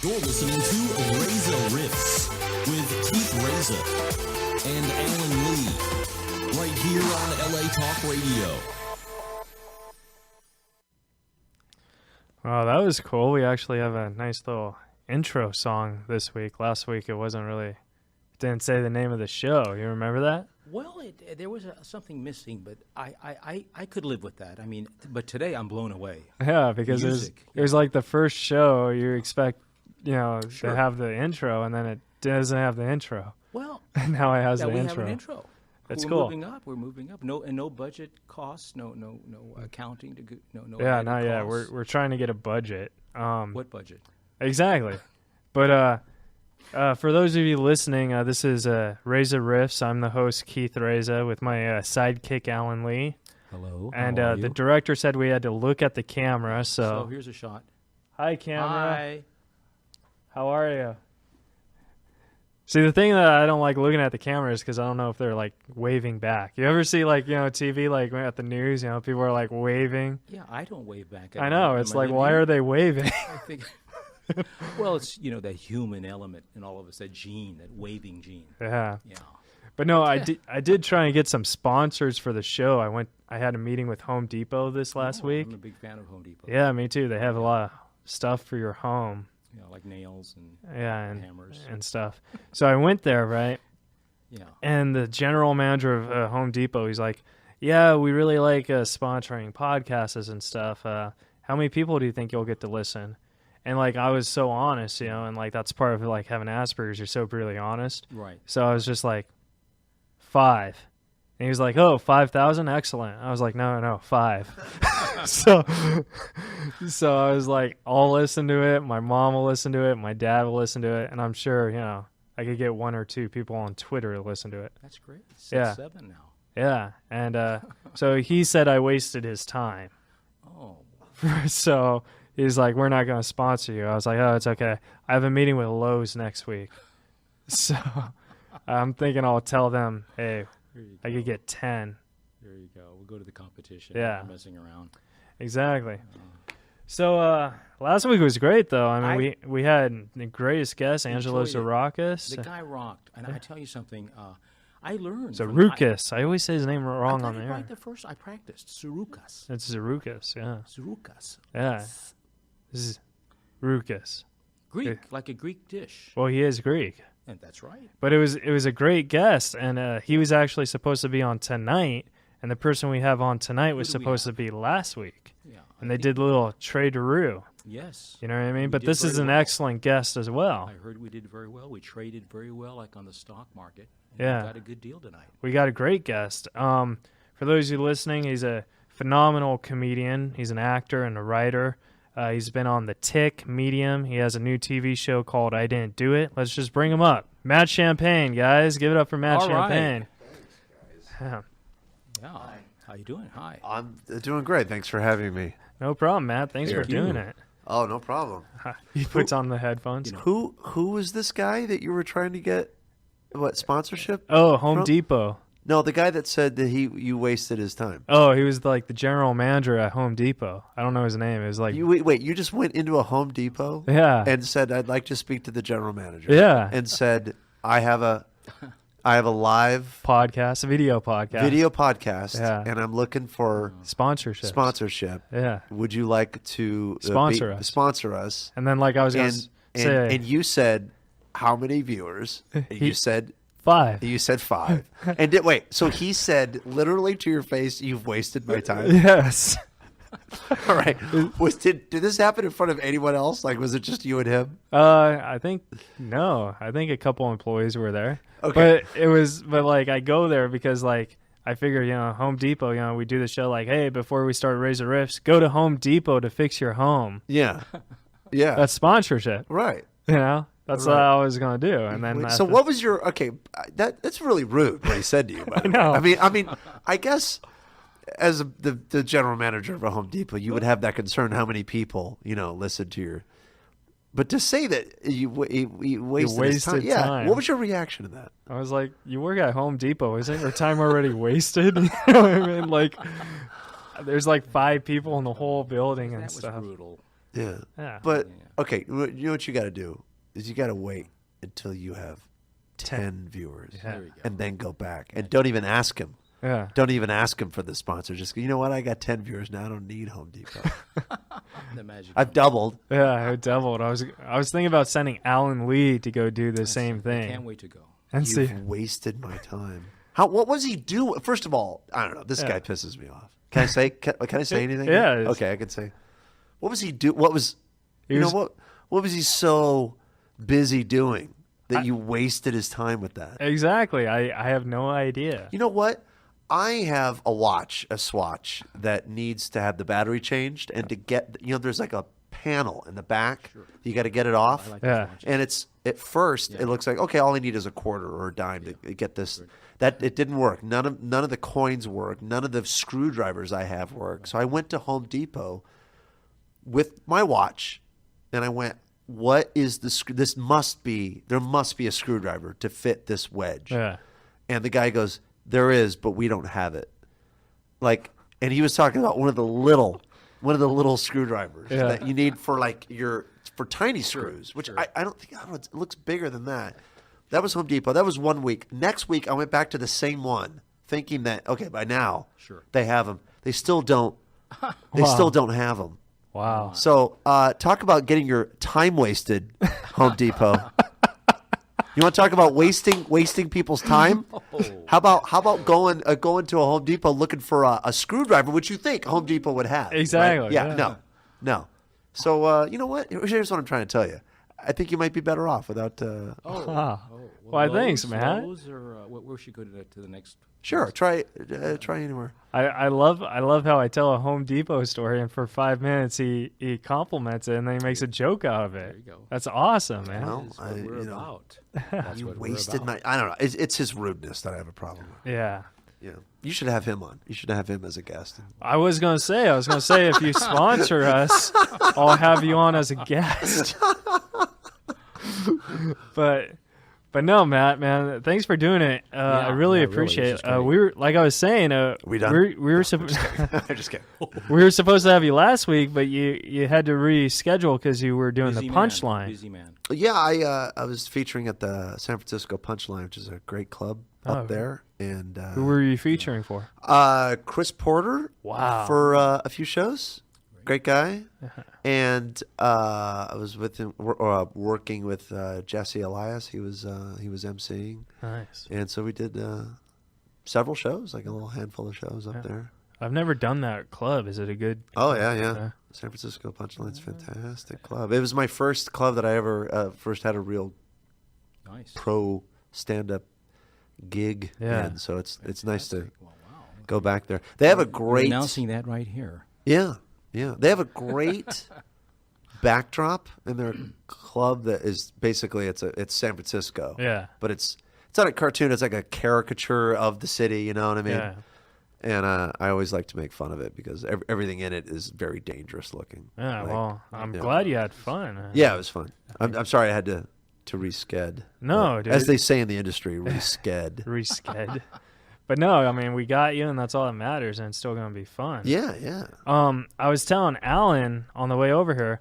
You're listening to Reza Riffs with Keith Reza and Alan Lee, right here on LA Talk Radio. Oh, that was cool. We actually have a nice little intro song this week. Last week it didn't say the name of the show. You remember that? Well, there was something missing, but I could live with that. I mean, but today I'm blown away. Yeah, because it was like the first show you expect, to have the intro, and then it doesn't have the intro. Well, and now it has the we intro. have an intro. That's We're cool. We're moving up. No budget costs. No accounting to go. No. Yeah, not yet. We're trying to get a budget. What budget? Exactly. But for those of you listening, this is Reza Riffs. I'm the host, Keith Reza, with my sidekick, Alan Lee. Hello. And how are the you? director said we had to look at the camera. So here's a shot. Hi, camera. Hi. How are you? See, the thing that I don't like looking at the camera is because I don't know if they're like waving back. You ever see TV like at the news? People are like waving. Yeah, I don't wave back. I know. It's like, why are they waving? I think. Well, it's that human element in all of us, that gene, that waving gene. Yeah. Yeah. But no, I did try and get some sponsors for the show. I had a meeting with Home Depot this last week. I'm a big fan of Home Depot. Yeah, me too. They have a lot of stuff for your home. Yeah, like nails and and hammers and stuff. So I went there, right? Yeah. And the general manager of Home Depot, he's like, "Yeah, we really like sponsoring podcasts and stuff. How many people do you think you'll get to listen?" And like I was so honest, and like that's part of like having Asperger's. You're so brutally honest. Right. So I was just like, 5. And he was like, "Oh, 5,000? Excellent." I was like, no, 5. so I was like, I'll listen to it. My mom will listen to it. My dad will listen to it. And I'm sure, I could get 1 or 2 people on Twitter to listen to it. That's great. 7 now. Yeah. And so he said I wasted his time. Oh. So he's like, "We're not going to sponsor you." I was like, "Oh, it's okay. I have a meeting with Lowe's next week." So I'm thinking I'll tell them, "Hey, I could get 10. There you go. We'll go to the competition. Yeah. Not messing around. Exactly. So last week was great, though. I mean, we had the greatest guest, Angelo Zarakis. The guy rocked. And I tell you something, I learned. Zarukas. I always say his name wrong on the air. Right the first I practiced. Zarukas. It's Zarukas, yeah. Zarukas. Yeah. Zarukas. Greek, like a Greek dish. Well, he is Greek. And that's right. But it was a great guest, and he was actually supposed to be on tonight, and the person we have on tonight was supposed to be last week. Yeah. And they did a little trade-a-roo. Yes. You know what I mean? But this is an excellent guest as well. I heard we did very well. We traded very well, like on the stock market. Yeah. We got a good deal tonight. We got a great guest. For those of you listening, he's a phenomenal comedian. He's an actor and a writer. He's been on The Tick, Medium. He has a new TV show called I Didn't Do It. Let's just bring him up. Matt Champagne, guys. Give it up for Matt Champagne. Right. Yeah. How you doing? Hi. I'm doing great. Thanks for having me. No problem, Matt. Thanks for doing it. Oh, no problem. He puts on the headphones. Who was this guy that you were trying to get sponsorship? Oh, Home Depot. No, the guy that said that you wasted his time. Oh, he was like the general manager at Home Depot. I don't know his name. It was like wait, you just went into a Home Depot? Yeah. And said, "I'd like to speak to the general manager." Yeah. And said, I have a live podcast, video podcast. Yeah. And I'm looking for sponsorship. Yeah. Would you like to sponsor us? And then like I was going to say, and you said, how many viewers? And you said 5. You said 5. And so he said literally to your face, "You've wasted my time." Yes. All right. Did this happen in front of anyone else? Like, was it just you and him? I think a couple employees were there. Okay. But like I go there because like I figure, Home Depot, we do the show like, hey, before we start Reza Riffs, go to Home Depot to fix your home. Yeah. Yeah. That's sponsorship. Right. That's what I was going to do. And then so what was your that's really rude what he said to you. By the way. I mean, I guess as the general manager of a Home Depot, you would have that concern how many people, listen to your. But to say that you wasted his time. Yeah. What was your reaction to that? I was like, you work at Home Depot. Isn't your time already wasted? You know what I mean? Like, there's like 5 people in the whole building and stuff. That was brutal. Yeah. Yeah. But okay, you know what you got to do is you got to wait until you have 10 viewers, There we go. and then go back and don't even ask him. Yeah. Don't even ask him for the sponsor. Just go, you know what? I got 10 viewers now. I don't need Home Depot. The magic. I've doubled. Yeah, I doubled. I was thinking about sending Alan Lee to go do the same I thing. can't wait to go. And see. You've wasted my time. What was he doing? First of all, I don't know. This guy pisses me off. Can I say? Can I say anything? Yeah. Okay, I can say. What was he do? What was? He was- What was he so busy doing that you wasted his time with that? Exactly. I have no idea. You know what? I have a Swatch that needs to have the battery changed, and to get, there's like a panel in the back. You got to get it off. I like Yeah. to watch it. And it's at first it looks like, okay, all I need is a quarter or a dime to get this. That it didn't work. None of the coins work. None of the screwdrivers I have work. So I went to Home Depot with my watch, and I went, what is the there must be a screwdriver to fit this wedge. Yeah. And the guy goes, there is, but we don't have it. And he was talking about one of the little screwdrivers that you need for for tiny screws, which I don't think, it looks bigger than that. That was Home Depot. That was 1 week. Next week, I went back to the same one, thinking that, okay, by now they have them. They still don't. They still don't have them. Wow. So talk about getting your time wasted, Home Depot. You want to talk about wasting people's time? How about going to a Home Depot looking for a screwdriver, which you think Home Depot would have? right? Exactly, Yeah. yeah. No. So you know what? Here's what I'm trying to tell you. I think you might be better off without. Why, thanks, Matt. Lowe's or where should go to the next? Sure, try anywhere. I love how I tell a Home Depot story, and for 5 minutes he compliments it, and then he makes a joke out of it. There you go. That's awesome, man. Well, That's what we're about. That's You what we're wasted about. my. I don't know. It's his rudeness that I have a problem with. Yeah. Yeah, you should have him on. You should have him as a guest. I was gonna say if you sponsor us, I'll have you on as a guest. But no, Matt, man, thanks for doing it. I really appreciate this is it. great. We were, like I was saying, We done? we were supposed I'm just kidding. we were supposed to have you last week, but you had to reschedule because you were doing Busy the man, punchline. Busy man. Yeah, I was featuring at the San Francisco Punchline, which is a great club up there, and Who were you featuring for? Chris Porter. Wow. For a few shows. Great guy. And I was with him working with Jesse Elias. He was emceeing, Nice. and so we did several shows, like a little handful of shows up there. I've never done that club. Is it a good? Oh yeah. Yeah. San Francisco Punchline's fantastic club. It was my first club that I ever first had a real Nice. pro stand-up gig. Yeah. And so it's nice to Well, wow. go back there. They have a We're great announcing that right here. Yeah. They have a great backdrop in their club that is basically it's San Francisco. Yeah. But it's not a cartoon. It's like a caricature of the city. You know what I mean? Yeah. And I always like to make fun of it because everything in it is very dangerous looking. Yeah. Like, Well, I'm yeah. glad you had fun. Yeah, it was fun. I'm sorry I had to resched. No, As dude. they say in the industry, resched. Resched. But no, I mean, we got you, and that's all that matters, and it's still gonna be fun. Yeah. I was telling Alan on the way over here.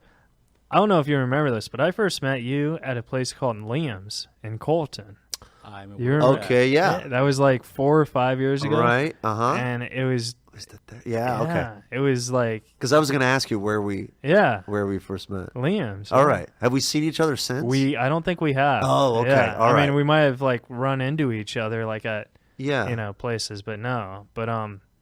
I don't know if you remember this, but I first met you at a place called Liam's in Colton. I'm You remember? Okay, yeah. That was like 4 or 5 years ago. Right. Uh-huh. And it was. Was that there? Yeah, okay. It was like. Because I was going to ask you where we first met. Liam's. All yeah. right. Have we seen each other since? I don't think we have. Oh, okay. Yeah. All I right. mean, we might have like run into each other like at Yeah. places, but no. But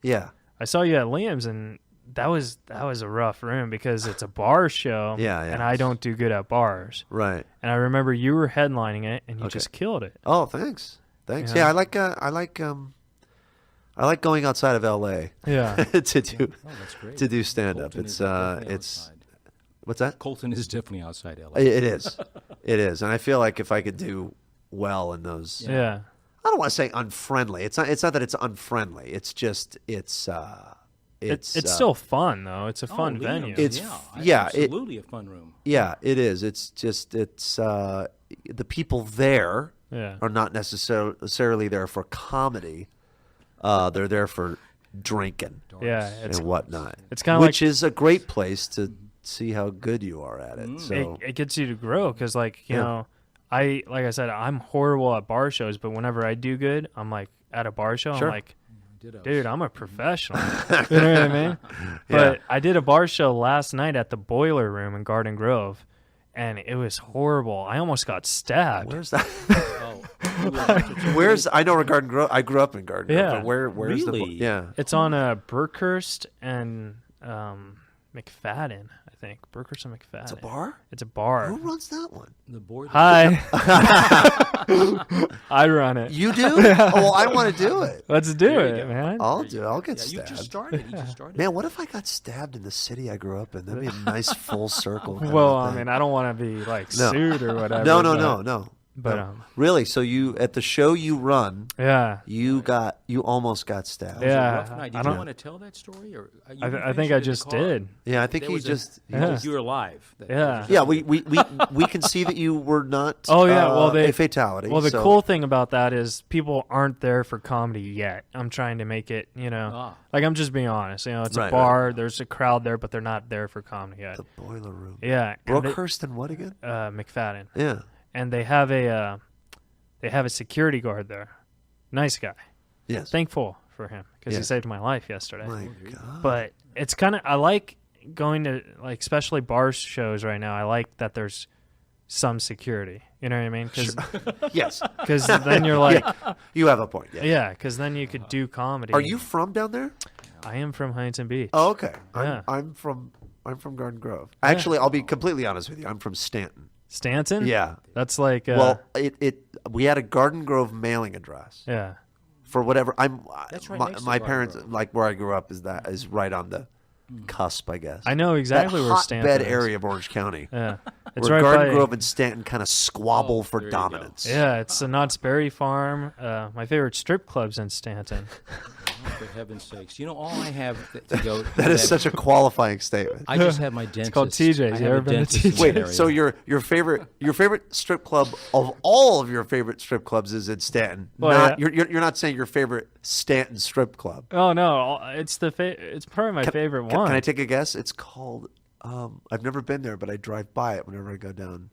Yeah. I saw you at Liam's, and that was a rough room because it's a bar show. Yeah. And I don't do good at bars. Right. And I remember you were headlining it, and you Okay. just killed it. Oh, thanks. Yeah. Yeah, I like going outside of LA Yeah. to do Oh, that's great. to do stand up. Colton It's is definitely it's outside. what's that? Colton is definitely outside LA. It is. It is. And I feel like if I could do well in those Yeah. I don't want to say unfriendly. It's not that it's unfriendly. It's just it's Still fun though. It's a fun Liam, venue. It's- yeah, it- absolutely a fun room. yeah, it is. It's just the people there yeah. are not necessarily there for comedy. They're there for drinking Yeah. It's and whatnot. it's kinda which is a great place to see how good you are at it. So It gets you to grow because, like, you know, like I said, I'm horrible at bar shows, but whenever I do good, I'm like at a bar show, Sure. I'm like, dude, I'm a professional. You know what I mean? But I did a bar show last night at the Boiler Room in Garden Grove, and it was horrible. I almost got stabbed. where's that? Oh. Where's I know where Garden Grove. I grew up in Garden Grove. Yeah. But where's the? Really? Yeah. It's on Burkhurst and McFadden, I think. Burkhurst and McFadden. It's a bar. It's a bar. Who runs that one? The board. Hi. I run it. You do? Oh, well, I want to do it. Let's do There you it, go. man. I'll do it. I'll get Yeah, you stabbed. just started. You just started. Man, what if I got stabbed in the city I grew up in? That'd be a nice full circle. kind Well, of I thing. mean, I don't want to be like No. sued or whatever. No. But No. Really? So you at the show you run, yeah, you almost got stabbed. Was it Yeah, rough night? I Did don't- you want to tell that story, or you I finished think it I in the just car? did. Yeah, I think There he was a- just. Yeah. You were alive. Yeah. Yeah, we can see that you were not. Oh yeah, well a fatality. Well, the so- cool thing about that is people aren't there for comedy yet. I'm trying to make it, like I'm just being honest. It's Right, a bar. There's a crowd there, but they're not there for comedy yet. The Boiler Room. Yeah, and Brookhurst and what again? McFadden, Yeah. and they have a security guard there. Nice guy. Yes. Thankful for him because he Yes. saved my life yesterday. My God. But it's kind of I like going to like especially bar shows right now. I like that there's some security. You know what I mean? Yes. Because then you're like, You have a point. Yeah. yeah, because then you could do comedy. Are you from down there? I am from Huntington Beach. Oh, okay. Yeah. I'm from Garden Grove. Actually, I'll be completely honest with you. I'm from Stanton. Stanton? Yeah. That's like Well, we had a Garden Grove mailing address yeah. for whatever. That's right My, next to my Garden parents, Grove. like where I grew up, is right on the cusp, I guess. I know exactly that where Stanton hotbed is. area of Orange County. Yeah. It's Where right Garden by, Grove and Stanton kind of squabble for there you go. dominance. Yeah, it's the Knott's Berry Farm. My favorite strip club's in Stanton. For heaven's sakes! All I have to go. That is such a qualifying statement. I just have my dentist. called TJ's. I You have ever a been to dentist in TJ's? that Wait, area. so your favorite strip club of all of your favorite strip clubs is in Stanton? Well, You're not saying your favorite Stanton strip club. Oh no, it's it's probably my favorite one. Can I take a guess? It's called. I've never been there, but I drive by it whenever I go down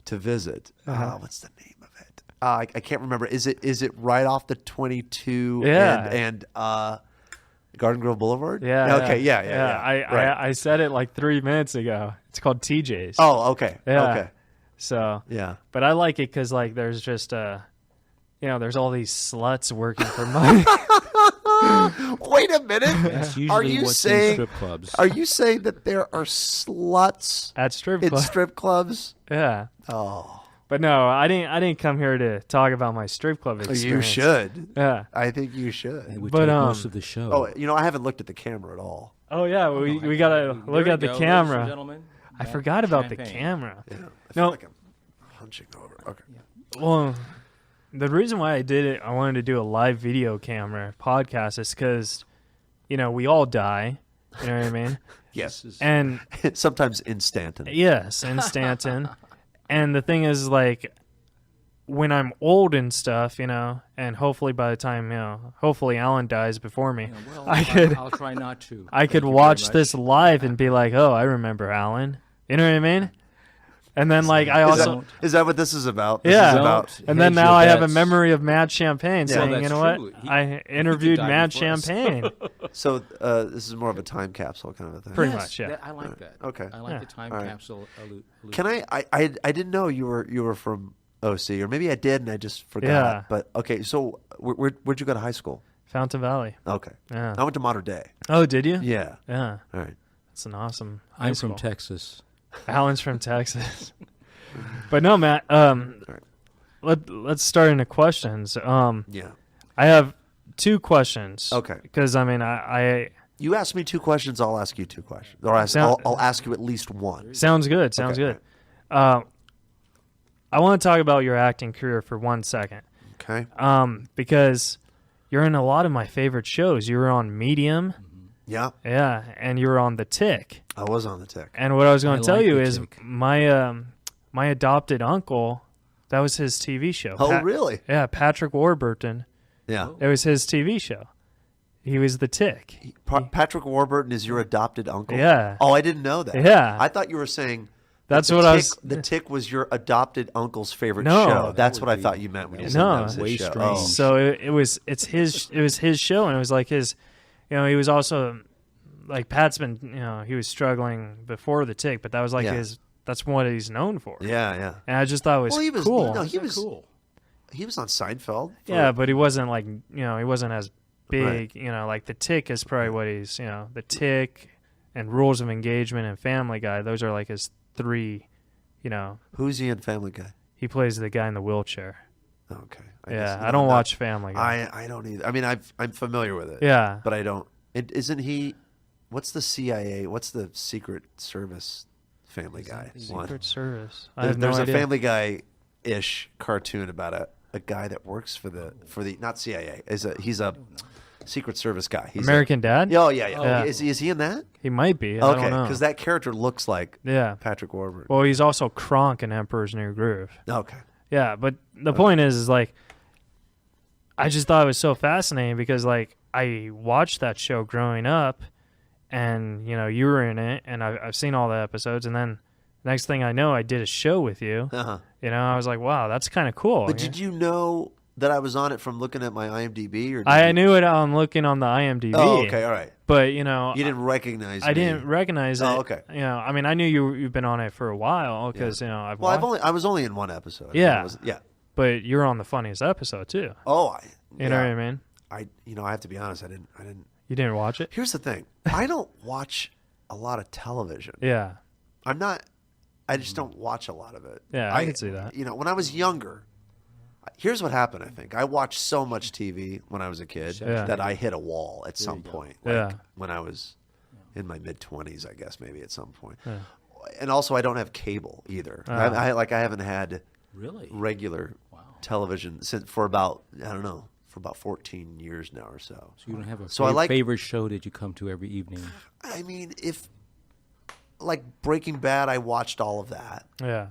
to visit. What's the name of it? I can't remember. Is it right off the 22 Yeah. and Garden Grove Boulevard? Yeah. Okay. Yeah. Right. I said it like 3 minutes ago. It's called TJ's. Oh, okay. Yeah. Okay. So, Yeah. but I like it because like there's just there's all these sluts working for money. Wait a minute. That's usually Are you what's saying? in strip clubs. Are you saying that there are sluts At strip in clubs. strip clubs? Yeah. Oh, But no, I didn't come here to talk about my strip club experience. you should. Yeah. I think you should. It would But, take most of the show. Oh, I haven't looked at the camera at all. Oh yeah, we gotta look There at you the go, camera. ladies and gentlemen. I Back forgot about the champagne. camera. Yeah. I feel No. like I'm hunching over. Okay. Well, the reason why I did it, I wanted to do a live video camera podcast is because, we all die. You know what I mean? Yes. And Sometimes in Stanton. yes, in Stanton. And the thing is, like, when I'm old and stuff, and hopefully by the time, hopefully Alan dies before me, Well, I'll try not to. I Thank could you very watch much. this live and be like, oh, I remember Alan. You know what I mean? And then, like, I also... Is that what this is about? This Yeah. is about And then Hedge now your I have a bets. memory of Mad Champagne saying, that's you know true. what? He I interviewed die Mad before us. Champagne. So this is more of a time capsule kind of a thing. Pretty Yes, much, yeah. I like that. Okay. I like Yeah. the time All right. capsule. Can I didn't know you were from OC, or maybe I did and I just forgot. Yeah. But okay, so where'd you go to high school? Fountain Valley. Okay. Yeah. I went to Modern Day. Oh, did you? Yeah. Yeah. All right. That's an awesome high I'm from school. Texas. Alan's from Texas. But no, Matt, right. let's start into questions. Yeah. I have 2 questions. Okay. Because, I mean, I You ask me 2 questions, I'll ask you 2 questions. Or I'll ask you at least one. sounds good. Sounds Okay, good. I want to talk about your acting career for 1 second. Okay. Because you're in a lot of my favorite shows. You were on Medium, Yeah. yeah, and you were on The Tick. I was on the tick. And what I was going I to tell like you The is Tick. my adopted uncle, that was his TV show. Oh, really? Yeah, Patrick Warburton. Yeah. It was his TV show. He was the Tick. Patrick Warburton is your adopted uncle? Yeah. Oh, I didn't know that. Yeah. I thought you were saying That's that what I was. The Tick was your adopted uncle's favorite No. show. That's what I thought you meant when you said No. that was his Way show. strange. Oh. So it was his show, and it was like his, he was also like Pat's been, he was struggling before the Tick, but that was like that's what he's known for. Yeah. And I just thought it was Well, he was cool. No, he was cool. He was on Seinfeld. Yeah, but he wasn't like, he wasn't as big, Right. like the Tick is probably what he's, the Tick and Rules of Engagement and Family Guy. Those are like his three, Who's he in Family Guy? he plays the guy in the wheelchair. Okay. I don't watch Family Guy. I don't either. I mean, I'm familiar with it. Yeah. But I don't. Isn't he? What's the CIA? What's the Secret Service Family Guy one? Secret Service. I have no There's idea. a Family Guy-ish cartoon about a guy that works for the not CIA. He's a Secret Service guy. He's American Dad? Yeah. Is he in that? He might be. I Okay, don't know. because that character looks like Yeah. Patrick Warburton. Well, he's also Kronk in Emperor's New Groove. Okay. Yeah, but the point is like, I just thought it was so fascinating because like I watched that show growing up, and you were in it, and I've seen all the episodes, and then next thing I know, I did a show with you. Uh-huh. I was like, wow, that's kind of cool. But did you know that I was on it from looking at my IMDb? Or I knew it on looking on the IMDb. Oh, okay, all right. But You didn't recognize me. I didn't recognize it. Oh, okay. I mean, I knew you've been on it for a while because I was only in one episode. Yeah. Yeah. But you're on the funniest episode too. Oh, You know what I mean? I have to be honest. I didn't. You didn't watch it? Here's the thing. I don't watch a lot of television. Yeah. I just don't watch a lot of it. Yeah, I can see that. When I was younger, here's what happened, I think. I watched so much TV when I was a kid that I hit a wall at some point. When I was in my mid-20s, I guess, maybe at some point. Yeah. And also, I don't have cable either. I haven't had regular television for about 14 years now or so. So you don't have a favorite show that you come to every evening? I mean, like Breaking Bad, I watched all of that. Yeah.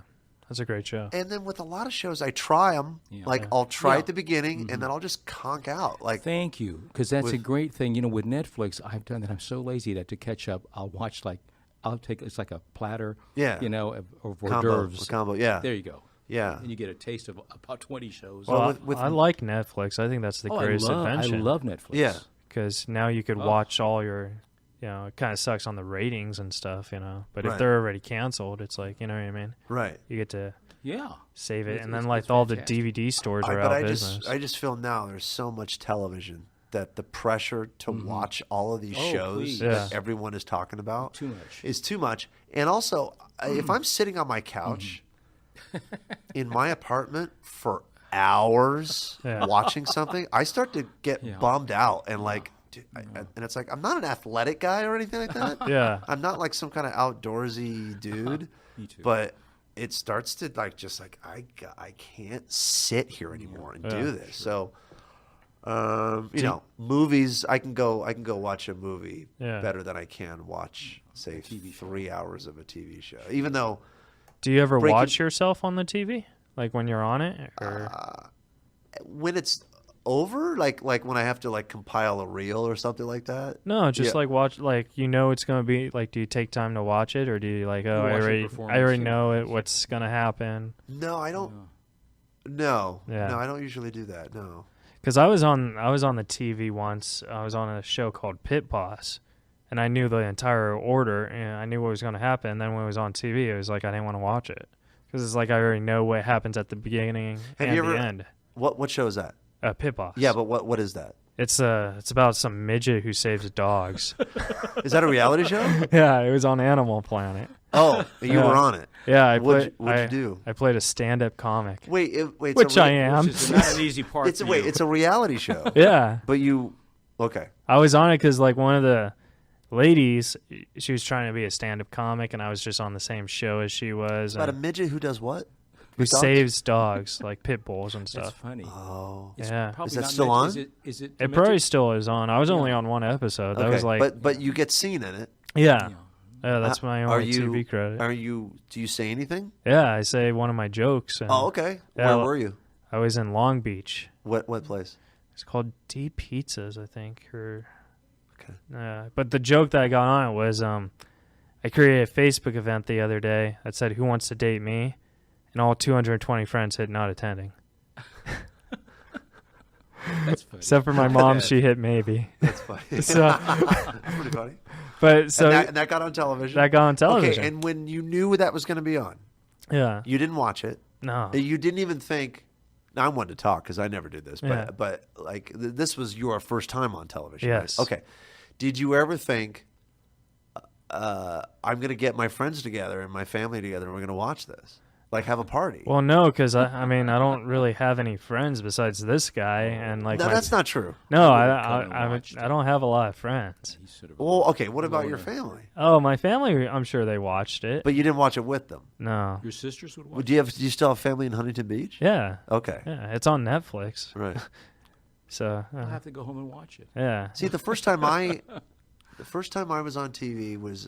That's a great show. And then with a lot of shows, I try them. Yeah. Like I'll try at the beginning, and then I'll just conk out. Like, thank you, because that's a great thing. With Netflix, I've done that. I'm so lazy that to catch up, I'll watch it's like a platter. Yeah. Of hors d'oeuvres. Combo. Yeah. There you go. Yeah. And you get a taste of about 20 shows. Well, I like Netflix. I think that's the greatest invention. I love Netflix. Yeah. Because now you could watch all your, it kind of sucks on the ratings and stuff, But if Right. they're already canceled, it's like, you know what I mean? Right. You get to Yeah. save it. And then it's all fantastic. the DVD stores are But out I of business. I just feel now there's so much television that the pressure to watch all of these shows please. that everyone is talking about Too much. is too much. And also, if I'm sitting on my couch in my apartment for hours watching something, I start to get bummed out and and it's like I'm not an athletic guy or anything like that. Yeah. I'm not like some kind of outdoorsy dude. Me too. But it starts to I can't sit here anymore and do this. So, movies I can go watch a movie better than I can watch say 3 hours of a TV show. Even though, Do you ever watch yourself on the TV? Like when you're on it? Or? when it's over, like when I have to compile a reel or something like that. No, just watch, it's going to be, do you take time to watch it, or do you I already know it, what's going to happen? No, I don't. No, I don't usually do that. No. Because I was on the TV once. I was on a show called Pit Boss, and I knew the entire order, and I knew what was going to happen. And then when it was on TV, it was like I didn't want to watch it because it's like I already know what happens at the beginning and the end. What show is that? Pit Boss. Yeah, but what is that? It's about some midget who saves dogs. Is that a reality show? Yeah, it was on Animal Planet. Oh, you were on it. Yeah, what'd you do? I played a stand-up comic. Wait, which I am. Which is not an easy part. It's a reality show. Yeah, but okay. I was on it because one of the ladies, she was trying to be a stand-up comic, and I was just on the same show as she was. About a midget who does what? Who saves dogs, like pit bulls and stuff. That's funny. Oh, yeah. Is that still on? Is it? It probably still is on. I was only on one episode. That was but you get seen in it. Yeah. That's my only TV credit. Do you say anything? Yeah, I say one of my jokes. And okay. Where were you? I was in Long Beach. What place? It's called Deep Pizzas, I think, or Okay. But the joke that I got on it was I created a Facebook event the other day that said, "Who wants to date me?" And all 220 friends hit not attending. That's funny. Except for my mom, she hit maybe. That's funny. So, That's pretty funny. but so And that got on television? that got on television. Okay, and when you knew that was going to be on, yeah. you didn't watch it. No. You didn't even think. Now, I wanted to talk because I never did this, Yeah. but like this was your first time on television. Right? Yes. Okay. Did you ever think, I'm going to get my friends together and my family together and we're going to watch this? Like have a party? Well, no, because I mean, I don't really have any friends besides this guy, and like. No, my- that's not true. No, come and watch I don't have a lot of friends. He's sort of Well, okay. What about your family? Oh, my family, I'm sure they watched it. But you didn't watch it with them. No. your sisters would Well, watch. do you still have family in Huntington Beach? Yeah. Okay. Yeah. It's on Netflix. Right. So. I'll have to go home and watch it. Yeah. See, the first time I was on TV was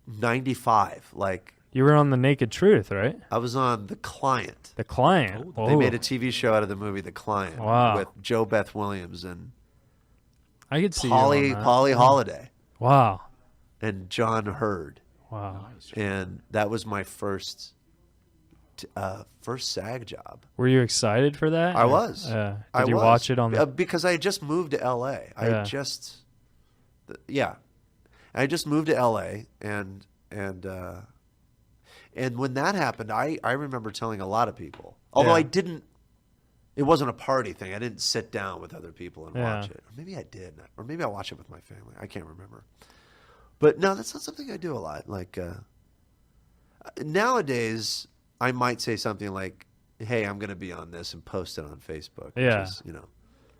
95. Like You were on The Naked Truth, right? I was on The Client. The Client. They made a Whoa. TV show out of the movie The Client Wow. with Joe Beth Williams and I could see you on that. Polly Holiday Wow. and John Hurd. Wow. Nice. And that was my first SAG job. Were you excited for that? I Or- was. Did I you was. watch it on the? Because I had just moved to LA. Yeah. I just moved to LA and when that happened, I remember telling a lot of people. Although Yeah. I didn't. It wasn't a party thing. I didn't sit down with other people and Yeah. watch it. Or maybe I did, or maybe I watched it with my family. I can't remember. But no, that's not something I do a lot. Like nowadays, I might say something like, "Hey, I'm going to be on this," and post it on Facebook. Yeah.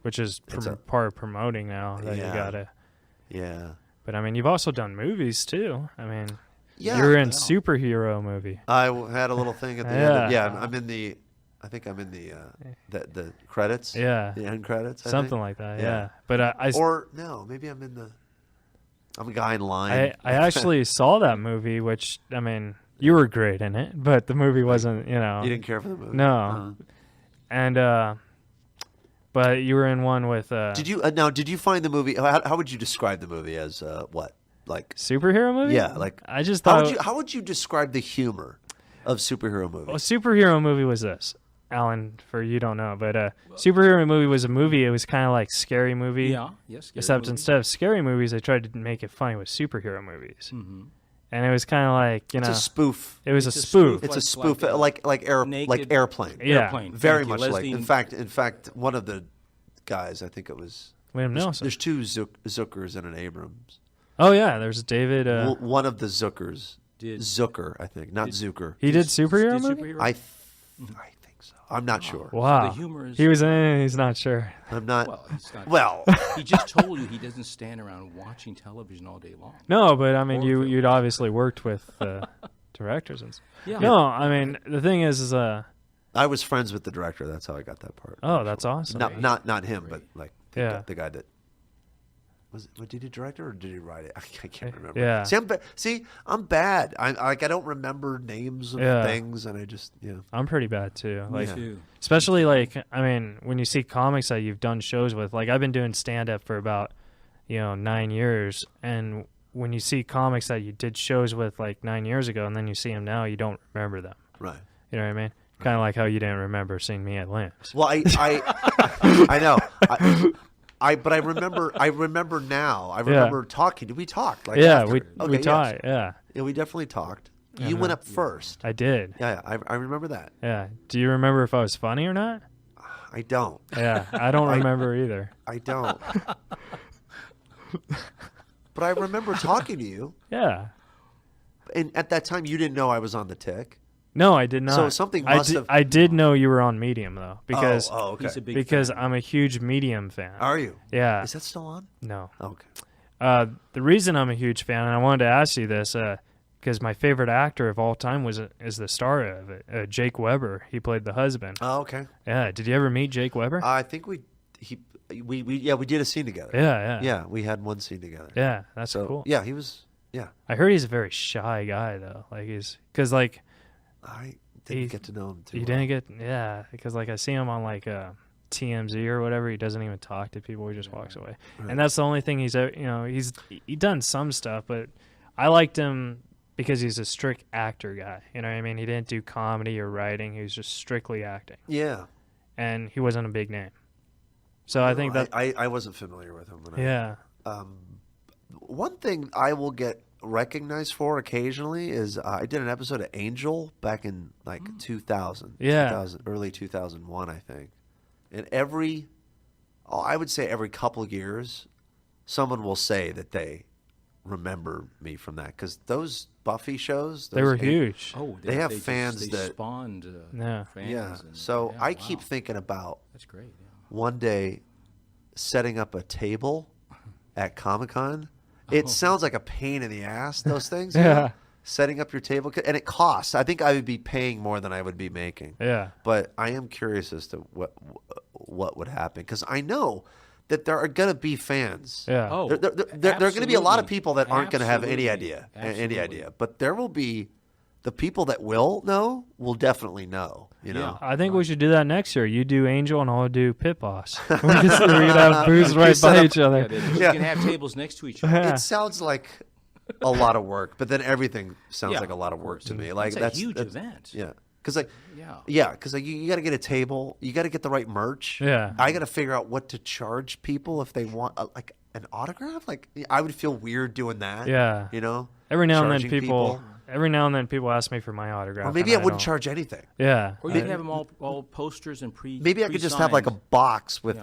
Which is, Which is It's a- part of promoting now that you Yeah. gotta. yeah. But I mean, you've also done movies too. I mean, Yeah. you're in Yeah. superhero movie. I had a little thing at the end. Of, Yeah. I'm in the. I think I'm in the credits. Yeah. The end credits. I Something think. like that. Yeah. Yeah. But Or no, maybe I'm in the. I'm a guy in line. I actually saw that movie, which I mean, you were great in it, but the movie wasn't. You know. You didn't care for the movie. No. Uh-huh. And but you were in one with Did you now? Did you find the movie? How would you describe the movie as what? Like superhero movie? yeah, like I just how thought how would you describe the humor of superhero movies? a superhero movie was this. Alan, for you don't know, but superhero movie was a movie. It was kind of like scary movie. Yeah. Yes. scary Except movie. instead of scary movies, they tried to make it funny with superhero movies, Mhm. and it was kind of like It's a spoof. it was It's a a spoof. It's a like, spoof, like, like naked- Airplane. Yeah. Airplane. Very Thank you, much like. Leslie. In fact, one of the guys, I think it was. Liam Nelson. There's two Zuckers and an Abrams. Oh yeah, there's David. One of the Zuckers, Did- Zucker, I think, not Zucker. He did superhero Did movie. superhero? I think so. I'm not sure. Wow. the humor is- He was in. He's not sure. I'm not. Well, he's not. Well, He just told you he doesn't stand around watching television all day long. No, but I mean, Or you'd films. obviously worked with directors and stuff. Yeah. No, I mean the thing is I was friends with the director. That's how I got that part. oh, that's awesome. Not him, but like Yeah. the guy that was. What did he direct it or did he write it? I can't remember. Yeah. I'm bad. I don't remember names of Yeah. things, and I just I'm pretty bad too. Me Like too. especially like I mean when you see comics that you've done shows with. Like I've been doing stand up for about 9 years, and when you see comics that you did shows with like 9 years ago, and then you see them now, you don't remember them. right. You know what I mean? Kind of like how you didn't remember seeing me at Lambs. Well, I know. But I remember now. I remember talking. Did we talk? Like Yeah, after? we Okay, yes. talked. Yeah, Yeah, we definitely talked. You went up first. I did. Yeah, I remember that. Yeah. Do you remember if I was funny or not? I don't. Yeah, I don't remember either. I don't. But I remember talking to you, Yeah. and at that time you didn't know I was on the tick. No, I did not. So something I must did, have- I did know you were on Medium though, because oh, okay. He's a big because fan. I'm a huge Medium fan. Are you? Yeah. Is that still on? No. Okay. The reason I'm a huge fan, and I wanted to ask you this, because my favorite actor of all time is the star of it, Jake Weber. He played the husband. Oh, okay. Yeah. Did you ever meet Jake Weber? I think we did a scene together. yeah. Yeah, we had one scene together. Yeah. That's So cool. yeah, he was. Yeah, I heard he's a very shy guy though. Like because like I didn't He- get to know him too. you well. didn't get because like I see him on like TMZ or whatever. He doesn't even talk to people. He just walks away. Right. And that's the only thing he's done some stuff, but I liked him because he's a strict actor guy. You know what I mean? He didn't do comedy or writing. He was just strictly acting. Yeah. And he wasn't a big name. So I think that... I wasn't familiar with him. One thing I will get recognized for occasionally is I did an episode of Angel back in like 2000. Yeah. Early 2001, I think. And I would say every couple of years, someone will say that they remember me from that, because those Buffy shows, they were huge. Oh, they have fans that spawned. Yeah. Fans So I keep thinking about that's great. Yeah. one day setting up a table at Comic-Con. It sounds like a pain in the ass, those things. Yeah. You know? Setting up your table, and it costs. I think I would be paying more than I would be making. Yeah. But I am curious as to what would happen, because I know that there are going to be fans. Yeah. Oh, there are going to be a lot of people that aren't going to have any Absolutely. idea. But there will be the people that will know will definitely know. You know. I think we should do that next year. You do Angel and I'll do Pit Boss. we could have booths right by each other. You can have tables next to each other. It sounds like a lot of work, but then everything sounds like a lot of work to me. Like that's a huge event. Yeah. Because you got to get a table, you got to get the right merch. Yeah, I got to figure out what to charge people if they want like an autograph. Like I would feel weird doing that. Yeah, you know. Every now and then people ask me for my autograph. Or maybe I wouldn't charge anything. Yeah, or you could have them all posters and Maybe I could just have like a box with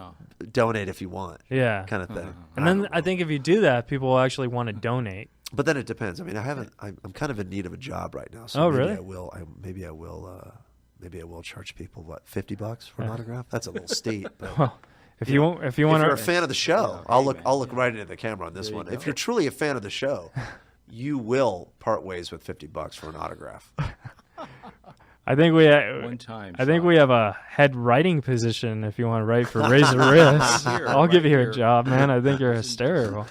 donate if you want. Yeah, kind of thing. And then I think if you do that, people will actually want to donate. But then it depends. I mean, I'm kind of in need of a job right now. So really? Maybe I will charge people $50 for an autograph. That's a little steep. But, well, if you're a fan of the show, I'll look right into the camera on this one. If you're truly a fan of the show, you will part ways with $50 for an autograph. I think we we have a head writing position if you want to write for Razor Wrists. I'll give you a job, man. I think you're hysterical.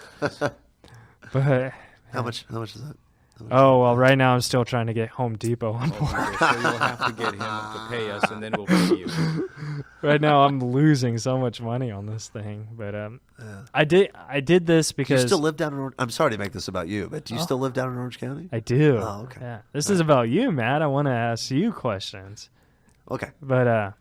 But how much is that? Well, right now I'm still trying to get Home Depot on board. So you'll have to get him to pay us, and then we'll pay you. Right now I'm losing so much money on this thing, but I did this because... Do you still live down in Orange? I'm sorry to make this about you, but do you still live down in Orange County? I do. Oh, okay. Yeah. This is about you, Matt. I want to ask you questions. Okay. But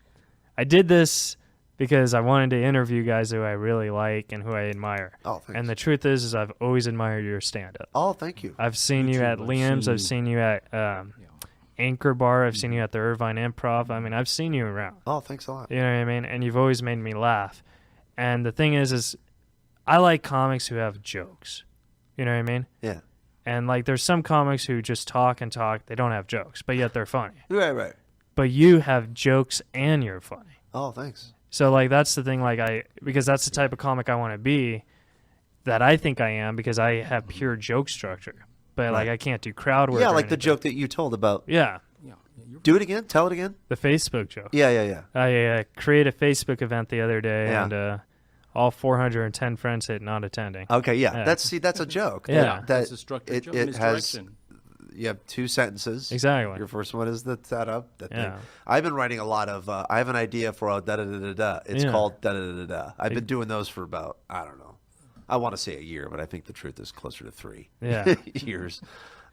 I did this because I wanted to interview guys who I really like and who I admire. Oh, thanks. And the truth is I've always admired your stand-up. Oh, thank you. I've seen you at Liam's. I've seen you at Anchor Bar. I've seen you at the Irvine Improv. I mean, I've seen you around. Oh, thanks a lot. You know what I mean? And you've always made me laugh. And the thing is I like comics who have jokes. You know what I mean? Yeah. And, like, there's some comics who just talk and talk. They don't have jokes, but yet they're funny. Right. But you have jokes and you're funny. Oh, thanks. So, like, that's the thing, like, because that's the type of comic I want to be, that I think I am, because I have pure joke structure. But, like, I can't do crowd work. Yeah, like the joke that you told about. Yeah. Do it again. Tell it again. The Facebook joke. Yeah. I created a Facebook event the other day, and all 410 friends hit not attending. Okay, yeah. That's a joke. Yeah. That's a structured joke. It has... You have two sentences. Exactly. Your first one is the setup. I've been writing a lot of. I have an idea for a da da da da da. It's called da da da da. I've been doing those for about, I don't know. I want to say a year, but I think the truth is closer to 3 years.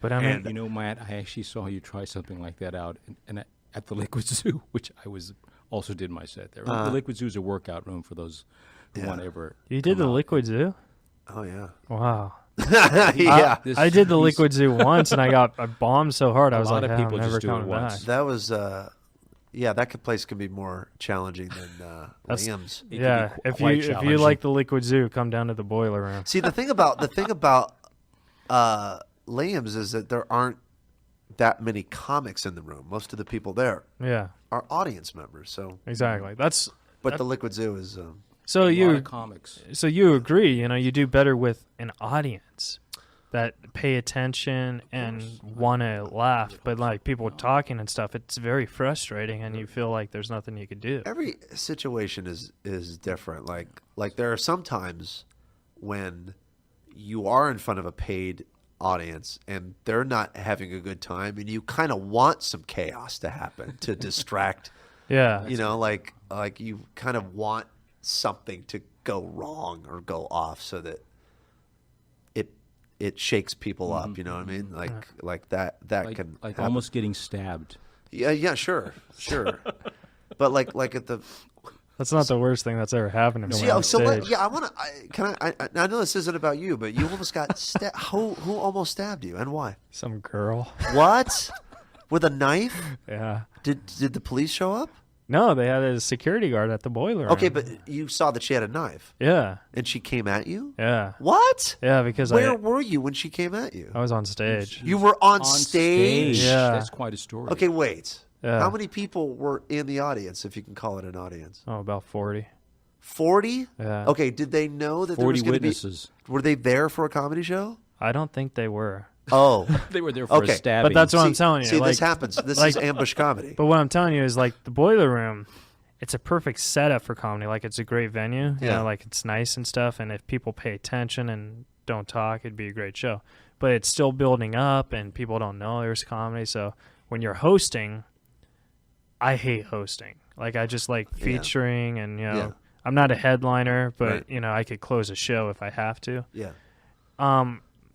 But I mean, you know, Matt, I actually saw you try something like that out, and at the Liquid Zoo, which I also did my set there. The Liquid Zoo is a workout room for those who want to ever. You did the Liquid Zoo? Oh yeah. Wow. Yeah, I did the Liquid Zoo once, and I bombed so hard. I was like, people I'm never just do it coming back. once. That was that place can be more challenging than Liam's. Yeah, if you like the Liquid Zoo, come down to the boiler room. See, the thing about Liam's is that there aren't that many comics in the room. Most of the people there are audience members. So exactly, but the Liquid Zoo is. So comics. So you agree? You know, you do better with an audience that pay attention and want to laugh, but like people talking and stuff, it's very frustrating, and you feel like there's nothing you could do. Every situation is different. Like there are some times when you are in front of a paid audience and they're not having a good time, and you kind of want some chaos to happen to distract Yeah. You know, like you kind of want something to go wrong or go off so that it shakes people up. You know what I mean? Like that can like happen. almost getting stabbed. Yeah, sure. But like at the. That's not the worst thing that's ever happened to me. So, on stage. I want to. I know this isn't about you, but you almost got stabbed. Who almost stabbed you and why? Some girl. What? With a knife? Yeah. Did the police show up? No, they had a security guard at the boiler room. Okay, but you saw that she had a knife. Yeah. And she came at you? Yeah. What? Yeah, because Where were you when she came at you? I was on stage. You were on stage? Yeah. That's quite a story. Okay, wait. Yeah. How many people were in the audience, if you can call it an audience? Oh, about 40. 40? Yeah. Okay, did they know that there 40 was going to be... witnesses. Were they there for a comedy show? I don't think they were. Oh. They were there for a stabbing. But that's what I'm telling you. See, like, this happens. This is ambush comedy. But what I'm telling you is, like, the boiler room, it's a perfect setup for comedy. Like, it's a great venue. You know, like, it's nice and stuff. And if people pay attention and don't talk, it'd be a great show. But it's still building up, and people don't know there's comedy. So when you're hosting, I hate hosting. Like, I just like featuring and, you know, I'm not a headliner, but, you know, I could close a show if I have to. Yeah.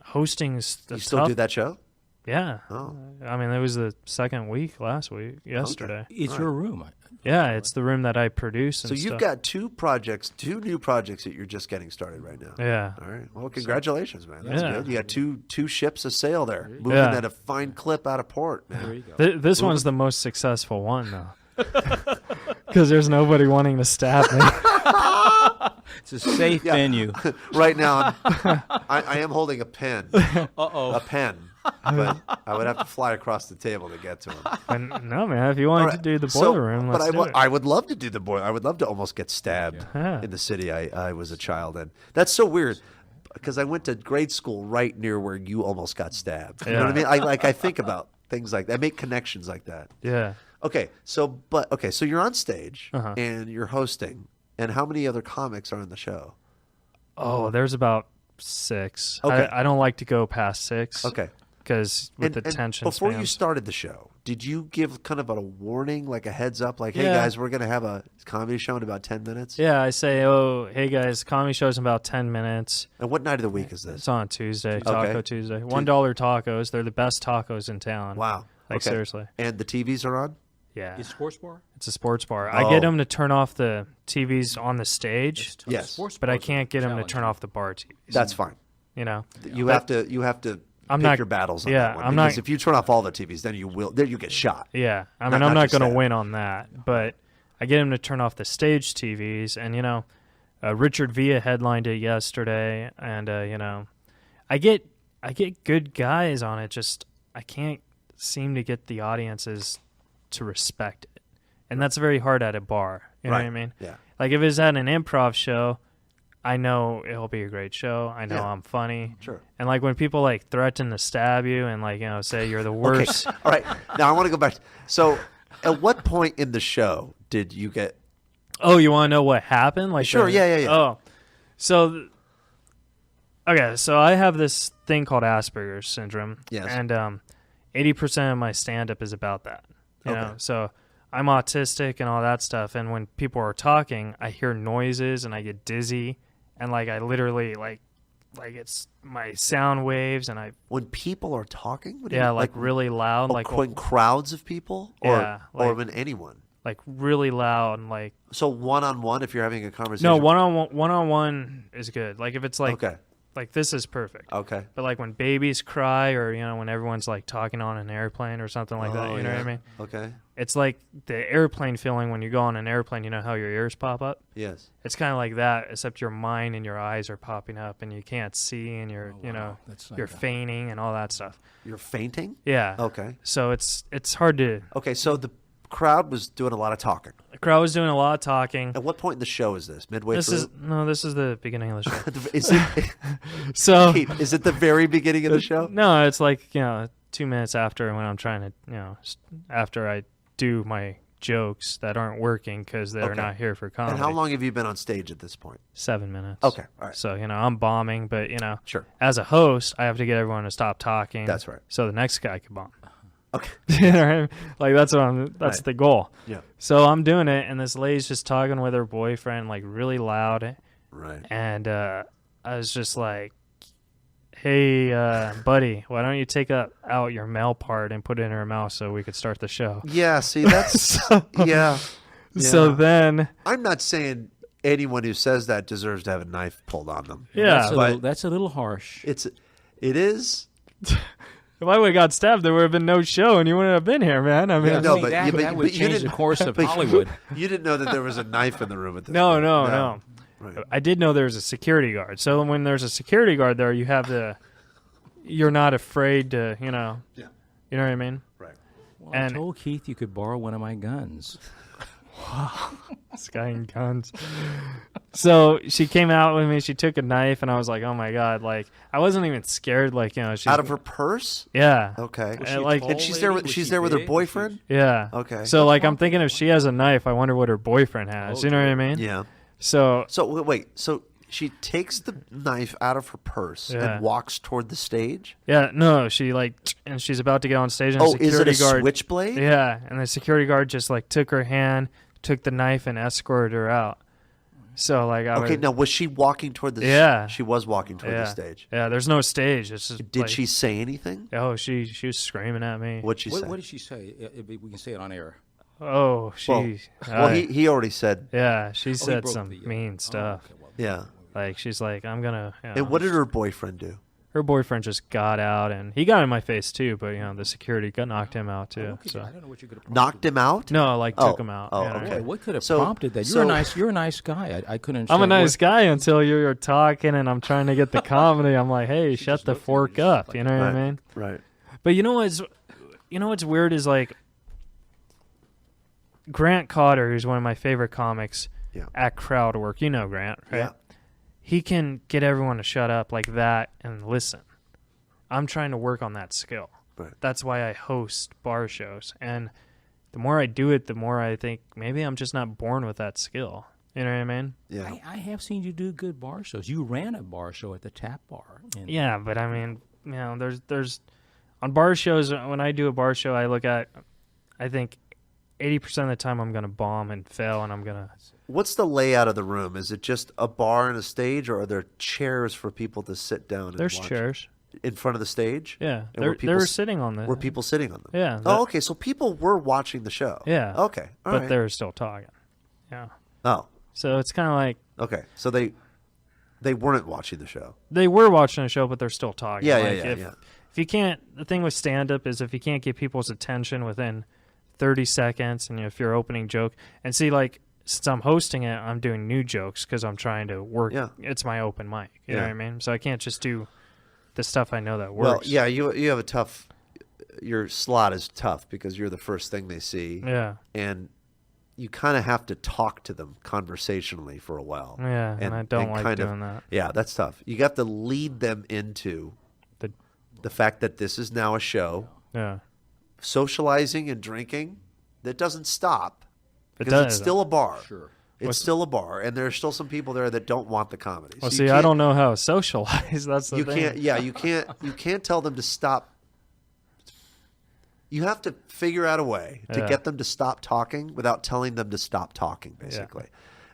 Hosting's the You still tough. do that show? Yeah. Oh. I mean, it was the second week yesterday. Okay. It's your room. Yeah, it's the room that I produce and So you've stuff. got two new projects that you're just getting started right now. Yeah. All right. Well, congratulations, man. That's Yeah. good. You got two ships a sail there, moving Yeah. at a fine clip out of port, man. There you go. This one's the most successful one, though. Because there's nobody wanting to stab me. It's a safe venue. Right now, I am holding a pen. Uh-oh. A pen. But I would have to fly across the table to get to him. And, no, man, if you wanted to do the boiler room, let's do it. I would love to do the boiler. I would love to almost get stabbed Yeah. in the city I was a child in. That's so weird because I went to grade school right near where you almost got stabbed. You know what I mean? I think about things like that. I make connections like that. Yeah. Okay, so you're on stage and you're hosting. And how many other comics are in the show? Oh, there's about 6. Okay. I don't like to go past 6. Okay. Because with the tension before you spans. started the show, did you give kind of a warning, like a heads up, like, hey Yeah. guys, we're going to have a comedy show in about 10 minutes? Yeah, I say, oh, hey guys, comedy show's in about 10 minutes. And what night of the week is this? It's on Tuesday, Taco Tuesday. $1 tacos. They're the best tacos in town. Wow. Like, Okay. seriously. And the TVs are on? Yeah. Is sports bar? It's a sports bar. I get them to turn off the TVs on the stage, Yes. Sports but I bars are can't get them to challenging. turn off the bar TVs. That's fine. You know? You have to I'm pick not- your battles on yeah, that one. I'm because not- if you turn off all the TVs, then you get shot. Yeah. I Not- mean, not I'm not just going to that. win on that, but I get him to turn off the stage TVs. And, you know, Richard Villa headlined it yesterday. And, you know, I get good guys on it. Just I can't seem to get the audiences to respect it. And that's very hard at a bar. You know what I mean? Yeah. Like if it's at an improv show, I know it'll be a great show. I know Yeah. I'm funny. Sure. And like when people like threaten to stab you and like, you know, say you're the worst. All right. Now I want to go back. So, at what point in the show did you get? Oh, you want to know what happened? Like Sure, yeah. Oh. So okay, so I have this thing called Asperger's syndrome. Yes. And 80% of my stand up is about that. You Okay. know. So I'm autistic and all that stuff, and when people are talking, I hear noises and I get dizzy, and like I literally like it's my sound waves, and I When people are talking? What do you yeah mean? like really loud, like when crowds of people, or Yeah, or like- when anyone. like really loud, and like So one on one, if you're having a conversation. no one on one is good. Like if it's like Okay. like this is perfect. Okay. But like when babies cry, or you know when everyone's like talking on an airplane or something like that, Oh, you know what I yeah. mean? Okay. It's like the airplane feeling when you go on an airplane. You know how your ears pop up? Yes. It's kind of like that, except your mind and your eyes are popping up, and you can't see, and you're you know That's like you're fainting and all that stuff. You're fainting. Yeah. Okay. So it's hard to. Okay. So the crowd was doing a lot of talking. The crowd was doing a lot of talking. At what point in the show is this? Midway This through? this is the beginning of the show. Is it? So Keith, is it the very beginning of the show? no, it's like 2 minutes after when I'm trying to after I do my jokes that aren't working because they're Okay. not here for comedy. And how long have you been on stage at this point? 7 minutes. Okay. All right. So I'm bombing, but Sure. as a host, I have to get everyone to stop talking. That's right. So the next guy can bomb. Okay. You know what I mean? Like that's Right. the goal. Yeah. So I'm doing it, and this lady's just talking with her boyfriend, like really loud, Right. and I was just like, "Hey, buddy, why don't you take out your male part and put it in her mouth so we could start the show?" Yeah. See, that's yeah. So Yeah. then, I'm not saying anyone who says that deserves to have a knife pulled on them. yeah, That's a little harsh. It is. if I would have got stabbed, there would have been no show, and you wouldn't have been here, man. I mean, Yeah, No, see, but- that, yeah, but- that would but you change the didn't- course of but- Hollywood. You didn't know that there was a knife in the room at the no, time. no. Right. I did know there was a security guard. So when there's a security guard there, you're not afraid to, you know Yeah. what I mean? Right. Well, And- I told Keith you could borrow one of my guns. Sky and guns. So she came out with me. She took a knife, and I was like, "Oh my god!" Like I wasn't even scared. Like she's Out of her purse? yeah, Okay. And, like, tall And she's lady? there with Was she's she there with her big? Was she- boyfriend? yeah. Okay. So like I'm thinking if she has a knife, I wonder what her boyfriend has. Oh, You know what I mean? Yeah. So So wait. So she takes the knife out of her purse Yeah. and walks toward the stage. yeah, no, she and she's about to get on stage, and Oh, the is it security a guard. switchblade? Yeah, and the security guard just like took her hand, took the knife, and escorted her out. So like I Okay. was, Now was she walking toward the? Yeah. She was walking toward yeah, the stage. yeah. There's no stage. It's just Did like, she say anything? Oh, she was screaming at me. What'd she say? What did she say? We can say it on air. Oh, she. Well, he already said. Yeah, she said broke some the, mean stuff. okay, well, Yeah. Like she's like, I'm gonna. You know, And what did her boyfriend do? her boyfriend just got out, and he got in my face too. But the security knocked him out too. okay, So I don't know what you could have Knocked him out? no, like Oh, took him out. oh, you know? okay. What could have So- prompted that? so- You're a nice guy. I couldn't. I'm a understand nice what- guy until you're talking, and I'm trying to get the comedy. I'm like, hey, She shut just the looked at fork you just up. like- You know what I Right. mean? Right. But you know what's weird is like Grant Cotter, who's one of my favorite comics Yeah. at crowd work. You know Grant, right? Yeah. He can get everyone to shut up like that and listen. I'm trying to work on that skill. Right. That's why I host bar shows. And the more I do it, the more I think maybe I'm just not born with that skill. You know what I mean? Yeah. I have seen you do good bar shows. You ran a bar show at the Tap Bar. And Yeah, but I mean, there's on bar shows, when I do a bar show, I think 80% of the time I'm going to bomb and fail, and I'm going to... What's the layout of the room? Is it just a bar and a stage, or are there chairs for people to sit down and There's watch chairs. in front of the stage? Yeah, And they were people were s- sitting on the... Were people sitting on them? Yeah. Oh, okay. So people were watching the show. Yeah. Okay. All but right. they were still talking. Yeah. Oh. So it's kind of like Okay. So they weren't watching the show. they were watching the show, but they're still talking. Yeah, Like, yeah. If you can't... The thing with stand-up is if you can't get people's attention within 30 seconds, and if you're opening joke... And see, like... Since I'm hosting it, I'm doing new jokes because I'm trying to work. Yeah. It's my open mic. You know Yeah. what I mean? So I can't just do the stuff I know that Well, works. yeah. You have a tough. Your slot is tough because you're the first thing they see, Yeah. and you kind of have to talk to them conversationally for a while. Yeah. And I don't like kind of- doing that. Yeah, that's tough. You got to lead them into the fact that this is now a show. Yeah. Socializing and drinking, that doesn't stop It because does. it's still a bar. Sure. It's still a bar, and there are still some people there that don't want the comedy. Well, So you see, I can't- don't know how to socialize. That's the You thing. can't. Yeah, you can't. You can't tell them to stop. You have to figure out a way to Yeah. get them to stop talking without telling them to stop talking, basically,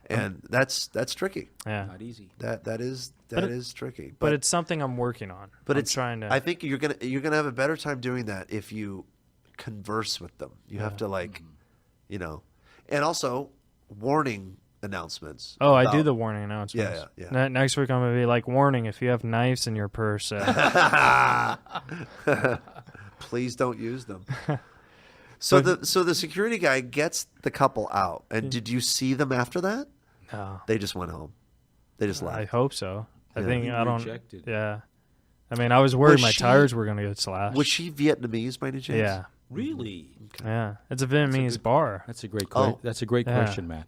and that's tricky. Yeah. Not easy. That is tricky. But it's something I'm working on. But I'm it's trying to. I think you're gonna have a better time doing that if you converse with them. You have to and also warning announcements. Oh, I do about- the warning announcements. Yeah, yeah. Next week I'm gonna be like, warning: if you have knives in your purse. Please don't use them. So the security guy gets the couple out, and did you see them after that? No, They just went home. They just I left. hope so. I Yeah. think You I don't. rejected. Yeah. I mean, I was worried Was my she- tires were gonna get slashed. Was she Vietnamese by any chance? Yeah. Really? Yeah. It's a Vietnamese bar. That's a great. Oh. That's a great Yeah. question, Matt.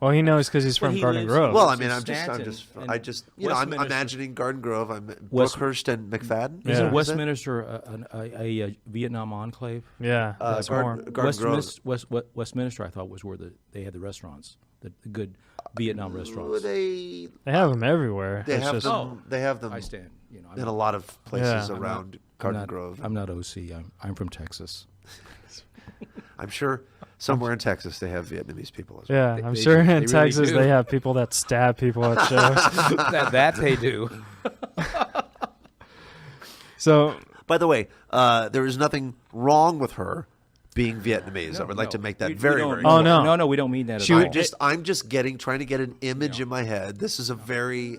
Well, he knows because he's from he Garden lives- Grove. Well, I It's mean, in I'm Stanton just, and I'm Westminster. imagining Garden Grove. I'm West- Brookhurst and McFadden. Yeah. Isn't Is it? Westminster a Vietnam enclave? yeah. That's more. Garden Grove. Westminster, I thought, was where they had the restaurants, the good Vietnam restaurants. They They have them everywhere. they It's have just, them. They have them I stand. in a lot of places Yeah. around Garden Grove. I'm not OC. I'm from Texas. I'm sure somewhere in Texas they have Vietnamese people as well. Yeah, I'm sure in Texas really they have people that stab people at shows. that they do. So, by the way, there is nothing wrong with her being Vietnamese. I would like to make that very, very Oh, clear. no. No, we don't mean that at all. I'm just trying to get an image in my head. This is a very,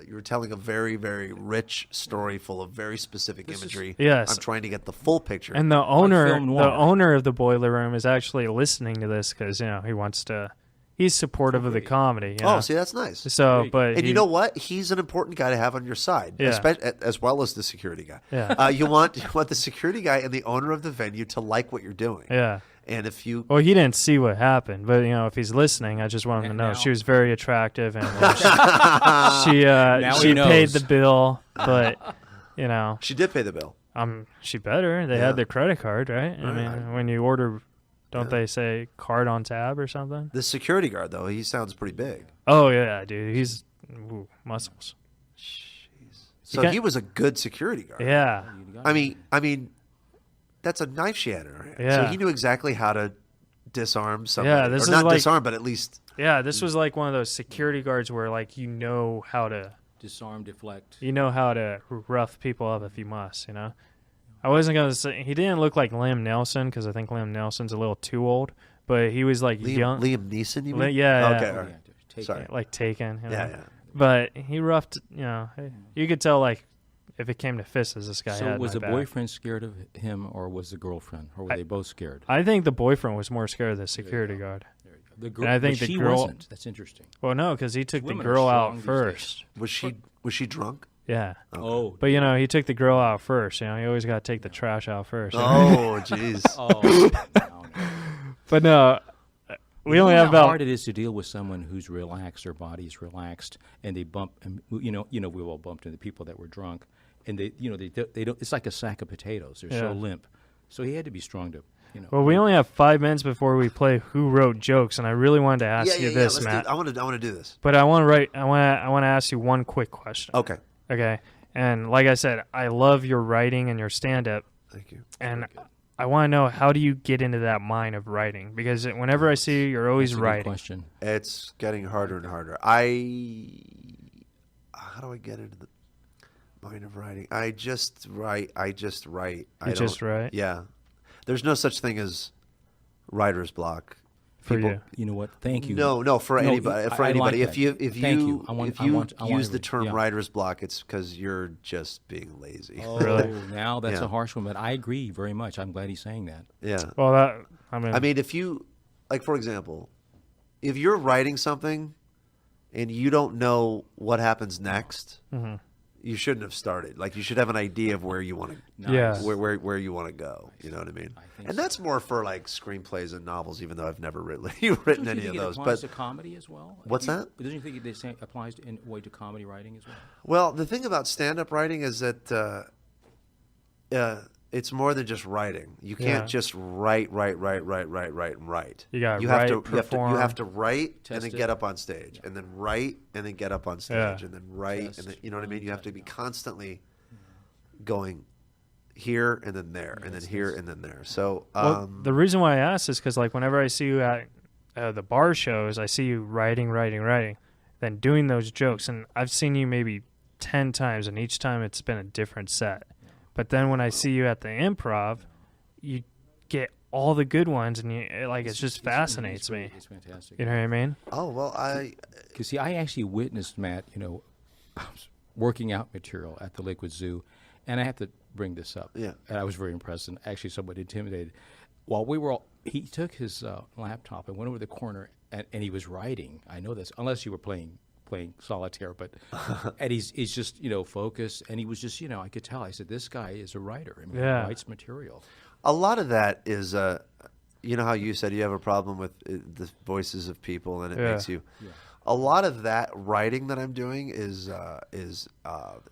you're telling a very, very rich story full of very specific imagery. Yes. I'm trying to get the full picture. and the owner film noir. of the Boiler Room is actually listening to this because he wants to. He's supportive of the comedy. You know? Oh, see, that's nice. So, but And you know what? He's an important guy to have on your side, Yeah. as well as the security guy. Yeah. You want the security guy and the owner of the venue to like what you're doing. Yeah. And if you Well, he didn't see what happened, but if he's listening, I just want him to know now- she was very attractive, and she he paid knows. the bill, but she did pay the bill. she better. They Yeah. had their credit card, right? I mean, when you order, don't they say card on tab or something? The security guard, though, he sounds pretty big. Oh yeah, dude, he's muscles. So he was a good security guard. Yeah, I mean, that's a knife she had in her hand. So Yeah. he knew exactly how to disarm somebody. Yeah, this or is not like- disarm, but at least yeah. This was like one of those security guards where how to. Disarm, deflect. You know how to rough people up if you must, I wasn't going to say, he didn't look like Liam Neeson because I think Liam Neeson's a little too old, but he was like young. Liam Neeson, you mean? Yeah, Okay, yeah. all right. Sorry. Like Taken. Yeah. But he roughed, you could tell like if it came to fists, this guy So had was my the back. boyfriend scared of him, or was the girlfriend, or were they both scared? I think the boyfriend was more scared of the security guard. There you go. The girl, And I think but the she girl- wasn't. That's interesting. Well, no, because he took the Women are girl strong out these first. Was she drunk? Yeah. Oh, But, he took the girl out first. You always got to take the trash out first. Oh, jeez. no. But no, we only You know have how about. hard it is to deal with someone who's relaxed, their body's relaxed, and they bump. And we all bumped into people that were drunk, and they don't. It's like a sack of potatoes. They're so Yeah. limp. So he had to be strong to. Well, we only have 5 minutes before we play Who Wrote Jokes, and I really wanted to ask you this, let's Matt. I want to do this. But I want to ask you one quick question. Okay. Okay. And like I said, I love your writing and your stand-up, Thank you. and I want to know, how do you get into that mind of writing? Because whenever I see you, you're always That's a good writing. question. It's getting harder and harder. How do I get into the mind of writing? I just write. You just write? Yeah. There's no such thing as writer's block. For People- you. You know what? Thank you. No, for No, anybody. For I like anybody. that. If you Thank you. I want use to the read. term Yeah. writer's block, it's because you're just being lazy. Oh, Really? now that's Yeah. a harsh one, but I agree very much. I'm glad he's saying that. Yeah. Well, I mean, if you, like, for example, if you're writing something and you don't know what happens next, Mm-hmm. you shouldn't have started. Like, you should have an idea of where you want to, Yeah. where you want to go. You know what I mean? think And so. that's more for like screenplays and novels, even though I've never written any of those. It applies But to comedy as well. What's that? Doesn't you think it applies in a way to comedy writing as well? well, the thing about stand-up writing is that it's more than just writing. You can't Yeah. just write. You gotta You write, have to perform. write and Test then it. get up on stage, and then write and then get up on stage, Yeah. and then write, Test, and then, you know what I mean. You have to be yeah. constantly going here and then there, and then here and then there. So Well, the reason why I asked is because, like, whenever I see you at the bar shows, I see you writing, then doing those jokes, and I've seen you maybe 10 times, and each time it's been a different set. But then when I see you at the improv, you get all the good ones, and it just fascinates me. It's fantastic. You know what I mean? oh well, Because see, I actually witnessed Matt, working out material at the Lakewood Zoo, and I have to bring this up. Yeah. And I was very impressed and actually somewhat intimidated. While we were he took his laptop and went over the corner and he was writing. I know this, unless you were playing solitaire, but and he's just focused, and he was just I could tell. I said, this guy is a writer. I mean, Yeah. he writes material. a lot of that is you know how you said you have a problem with the voices of people, and it Yeah. makes you. A lot of that writing that I'm doing is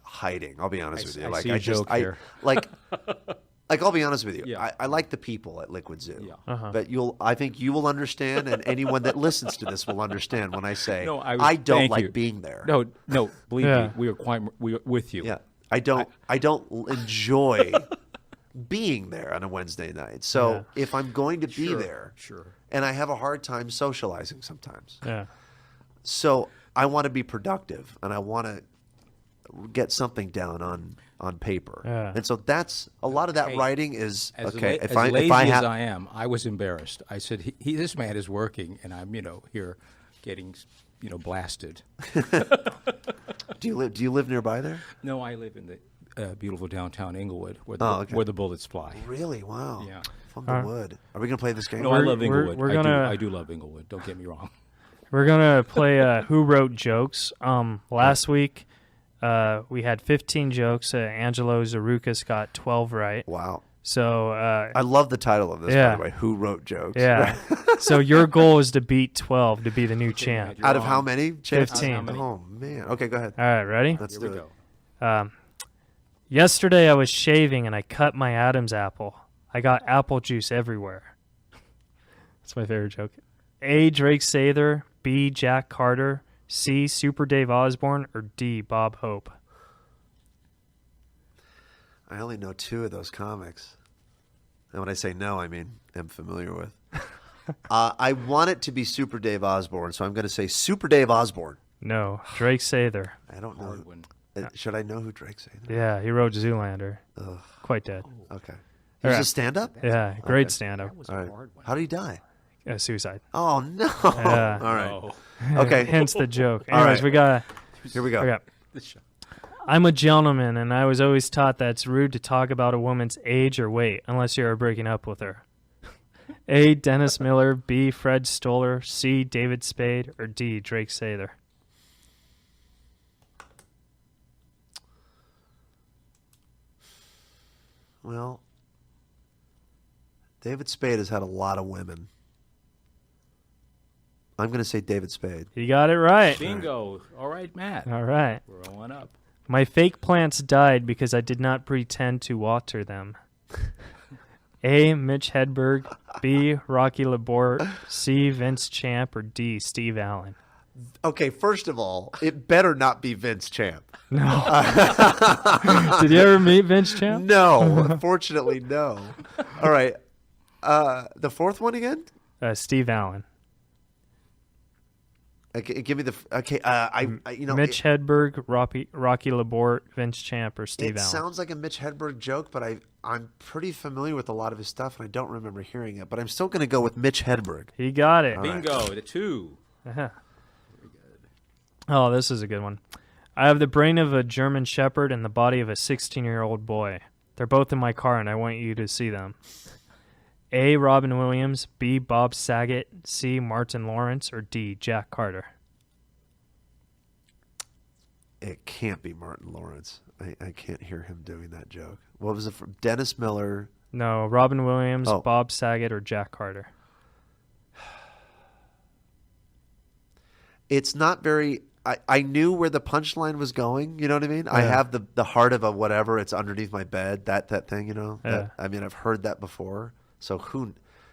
hiding. I'll be honest with you. I see a joke here. like I'll be honest with you. Yeah. I like the people at Liquid Zoo. Yeah. Uh-huh. But I think you will understand, and anyone that listens to this will understand when I say No, I don't thank like you. being there. No, believe Yeah. me, we are with you. Yeah. I don't enjoy being there on a Wednesday night. So if I'm going to be there, and I have a hard time socializing sometimes. Yeah. So I want to be productive, and I want to get something down on paper. Yeah. And so that's a lot of that writing is okay. As lazy as I am, I was embarrassed. I said, "This man is working, and I'm here getting blasted." Do you live nearby there? No, I live in the beautiful downtown Inglewood, where the bullets fly. Really? Wow. Yeah. From the wood. Are we gonna play this game? No, I love Inglewood. We're I do love Inglewood. Don't get me wrong. We're gonna play Who Wrote Jokes. Last week we had 15 jokes. Angelo Zarukas got 12 right. Wow. So I love the title of this, by the way. Who Wrote Jokes? Yeah. So your goal is to beat 12 to be the new champ. Out of how many? 15. Oh man. Okay, go ahead. All right, ready? Let's do it. Yesterday I was shaving and I cut my Adam's apple. I got apple juice everywhere. That's my favorite joke. A. Drake Sather, B. Jack Carter, C. Super Dave Osborne, or D. Bob Hope? I only know 2 of those comics. And when I say no, I mean am familiar with. I want it to be Super Dave Osborne, so I'm going to say Super Dave Osborne. No, Drake Sather. I don't know. Should I know who Drake Sather is? Yeah, he wrote Zoolander. Ugh. Quite dead. Okay. He's a stand-up? Yeah, great stand-up. All right. How did he die? Suicide. Oh, no. Yeah. All right. Oh. Okay. Hence the joke. All Anyways, right. Here we go. Okay. I'm a gentleman, and I was always taught that it's rude to talk about a woman's age or weight unless you are breaking up with her. A. Dennis Miller, B. Fred Stoller, C. David Spade, or D. Drake Sather? Well, David Spade has had a lot of women. I'm going to say David Spade. You got it right. Bingo. All right, Matt. All right. We're on up. My fake plants died because I did not pretend to water them. A. Mitch Hedberg, B. Rocky Laborde, C. Vince Champ, or D. Steve Allen? Okay, first of all, it better not be Vince Champ. No. Did you ever meet Vince Champ? No, unfortunately, no. All right. The fourth one again? Steve Allen. Okay, give me the. Okay, Mitch Hedberg, Rocky Laborde, Vince Champ, or Steve Allen. It sounds like a Mitch Hedberg joke, but I'm pretty familiar with a lot of his stuff, and I don't remember hearing it. But I'm still going to go with Mitch Hedberg. He got it. Bingo. The 2. Uh-huh. Very good. Oh, this is a good one. I have the brain of a German Shepherd and the body of a 16-year-old boy. They're both in my car, and I want you to see them. A. Robin Williams, B. Bob Saget, C. Martin Lawrence, or D. Jack Carter? It can't be Martin Lawrence. I can't hear him doing that joke. What was it from? Dennis Miller? No, Robin Williams, Bob Saget, or Jack Carter? It's not very... I knew where the punchline was going, you know what I mean? Yeah. I have the heart of a whatever, it's underneath my bed, that thing, you know? Yeah. I've heard that before. So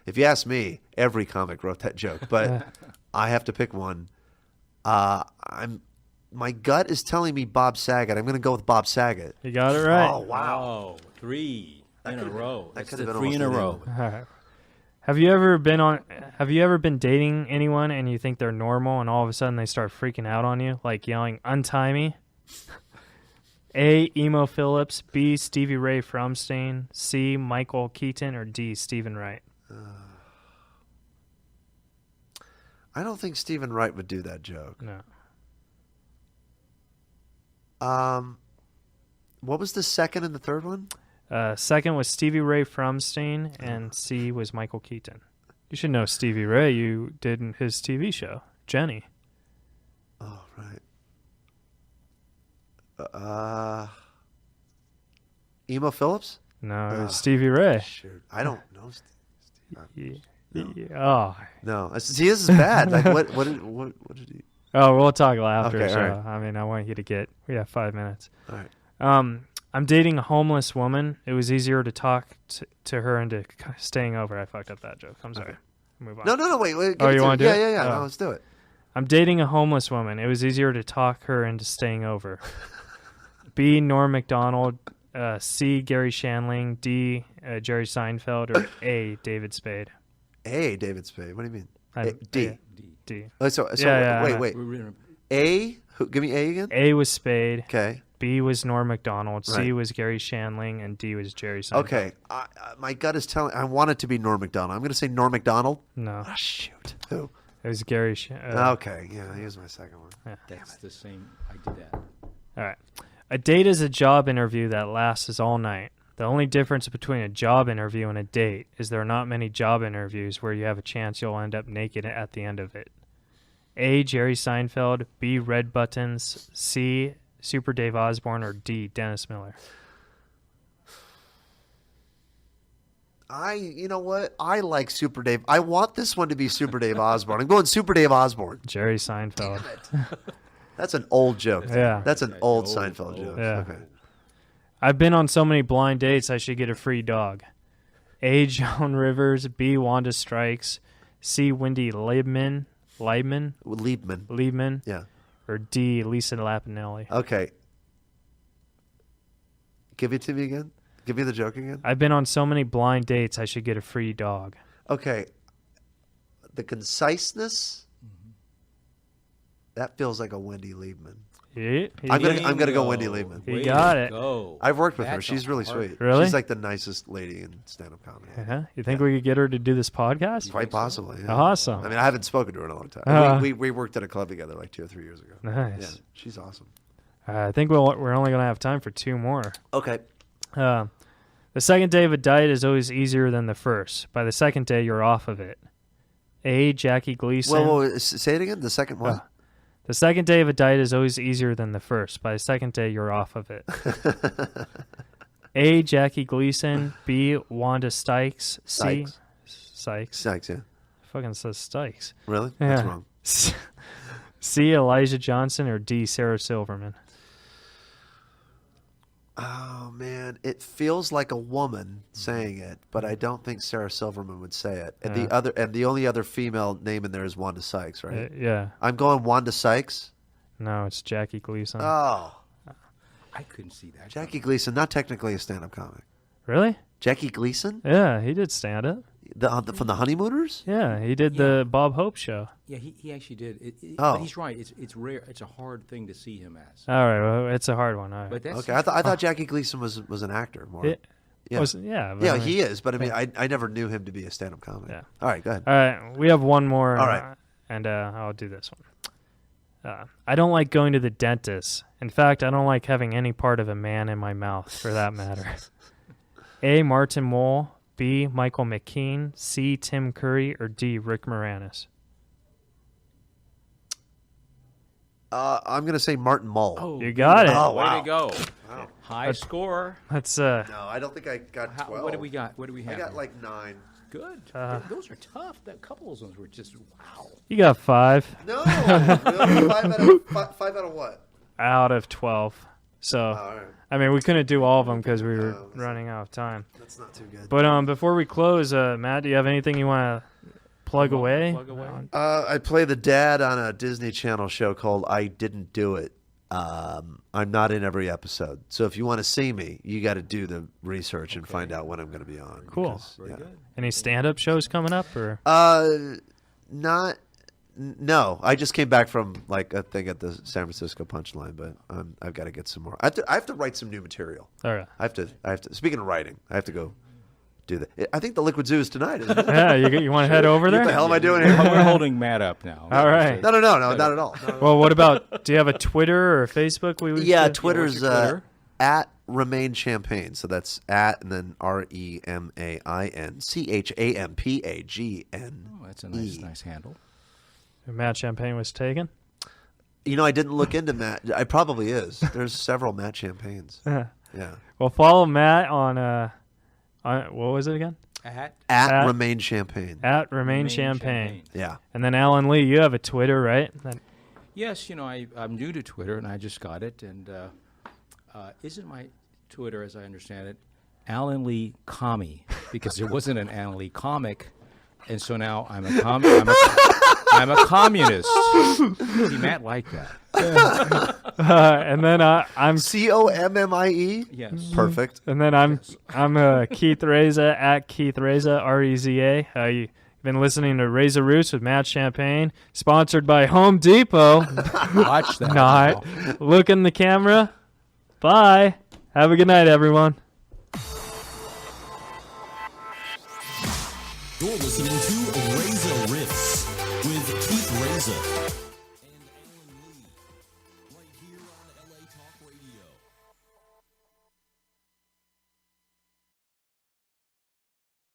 if you ask me, every comic wrote that joke, but I have to pick one. My gut is telling me Bob Saget. I'm going to go with Bob Saget. You got it right. Oh, wow. 3 in a row. That That's could have been 3 in a row. All right. Have you ever been dating anyone and you think they're normal and all of a sudden they start freaking out on you, like yelling, "Untie me"? A. Emo Phillips, B. Stevie Ray Fromstein, C. Michael Keaton, or D. Stephen Wright? I don't think Stephen Wright would do that joke. No. What was the second and the third one? Second was Stevie Ray Fromstein, and C was Michael Keaton. You should know Stevie Ray. You did in his TV show, Jenny. Oh, right. Emo Phillips? No, it was Stevie Ray. Shoot. I don't know. Oh. No. See, this is bad. Like, what did he... Oh, we'll talk after. Okay, so, all right. I mean, I want you to get... We have 5 minutes. All right. I'm dating a homeless woman. It was easier to talk to her into staying over. I fucked up that joke. I'm sorry. Okay. Move on. No, wait. Oh, you want to do it? Yeah. Oh. No, let's do it. I'm dating a homeless woman. It was easier to talk her into staying over. B. Norm Macdonald, C. Gary Shandling, D. Jerry Seinfeld, or A. David Spade? A. David Spade. What do you mean? D. D. Oh, so wait. A. Give me A again. A was Spade. Okay. B was Norm Macdonald. C Right. was Gary Shandling, and D was Jerry Seinfeld. Okay. My gut is telling. I want it to be Norm Macdonald. I'm going to say Norm Macdonald. No, Oh, shoot. Who? it was Gary. Okay. Yeah. Here's my second one. That's the same. I did that. All right. A date is a job interview that lasts all night. The only difference between a job interview and a date is there are not many job interviews where you have a chance you'll end up naked at the end of it. A. Jerry Seinfeld, B. Red Buttons, C. Super Dave Osborne, or D. Dennis Miller? You know what? I like Super Dave. I want this one to be Super Dave Osborne. I'm going Super Dave Osborne. Jerry Seinfeld. That's an old joke. Yeah. That's an old Seinfeld joke. Yeah. Okay. I've been on so many blind dates I should get a free dog. A. Joan Rivers, B. Wanda Strikes, C. Wendy Liebman, Liebman. Yeah. or D. Lisa Lapinelli. Okay. Give it to me again. Give me the joke again. I've been on so many blind dates I should get a free dog. Okay. The conciseness. That feels like a Wendy Liebman. I'm gonna go Wendy Liebman. You got it. I've worked with her. That's She's really sweet. Really? She's like the nicest lady in stand-up comedy. Uh-huh. You think we could get her to do this podcast? Quite possibly. Yeah. Awesome. I mean, I haven't spoken to her in a long time. Uh-huh. We worked at a club together like 2 or 3 years ago. Nice. Yeah, she's awesome. I think we're only going to have time for 2 more. Okay. The second day of a diet is always easier than the first. By the second day, you're off of it. A. Jackie Gleason. Well, say it again. The second one. The second day of a diet is always easier than the first. By the second day, you're off of it. A. Jackie Gleason. B. Wanda Sykes. C. Sykes. Yeah. Fucking says Sykes. Really? Yeah. That's wrong. C. Elijah Johnson, or D. Sarah Silverman. Oh man, it feels like a woman saying it, but I don't think Sarah Silverman would say it. And the only other female name in there is Wanda Sykes, right? Yeah. I'm going Wanda Sykes. No, it's Jackie Gleason. Oh, I couldn't see that. Jackie Gleason, not technically a stand-up comic. Really? Jackie Gleason, Yeah, he did stand up. from the Honeymooners. Yeah, he did the Bob Hope show. Yeah, he actually did. Oh. But he's right. It's rare. It's a hard thing to see him as. All right, well, it's a hard one. All right. But that's Okay, I thought Jackie Gleason was an actor more. Yeah. But I mean- He is, but I mean, I never knew him to be a stand-up comic. Yeah. All right, go ahead. All right, we have one more. All right. And I'll do this one. I don't like going to the dentist. In fact, I don't like having any part of a man in my mouth, for that matter. A. Martin Mull. B. Michael McKean. C. Tim Curry. Or D. Rick Moranis. I'm going to say Martin Mull. Oh, You got it. Oh, way wow. to go! Wow. High score. That's No, I don't think I got 12. What do we got? What do we have? I got here? like 9. Good. Those are tough. That couple of those were just wow. you got 5 No, really? 5 out of what? out of 12. So All right. I mean, we couldn't do all of them because we were running out of time. That's not too good. But before we close, Matt, do you have anything you want to plug away? Plug away. I play the dad on a Disney Channel show called I Didn't Do It. I'm not in every episode. So if you want to see me, you got to do the research and find out when I'm going to be on. Cool. because, Very yeah. good. Any stand-up shows coming up, or? No, I just came back from like a thing at the San Francisco Punchline, but I've got to get some more. I have to write some new material. All right. I have to. Speaking of writing, I have to go do that. I think the Liquid Zoo is tonight, isn't it? Yeah, you want to head over there? What the hell am I doing here? We're holding Matt up now. All right. No, not at all. Well, what about? Do you have a Twitter or Facebook? Yeah, should- Twitter's what's your Twitter? at Remain Champagne. So that's at and then RemainChampagn. Oh, that's a nice handle. Matt Champagne was taken. You know, I didn't look into Matt. I probably is. There's several Matt Champagnes. Yeah. Well, follow Matt on what was it again? At Remain Champagne. At Remain Champagne. Yeah. And then Alan Lee, you have a Twitter, right? Yes, I'm new to Twitter, and I just got it. And isn't my Twitter, as I understand it, Alan Lee Commie? Because there wasn't an Alan Lee comic, and so now I'm a communist. See, Matt liked that. And then I'm COMMIE. Yes. Perfect. And then I'm Keith Reza at Keith Reza, Reza. You've been listening to Reza Roots with Matt Champagne, sponsored by Home Depot. Watch that. Not. Look in the camera. Bye. Have a good night, everyone. You're listening to Reza Riffs with Keith Reza.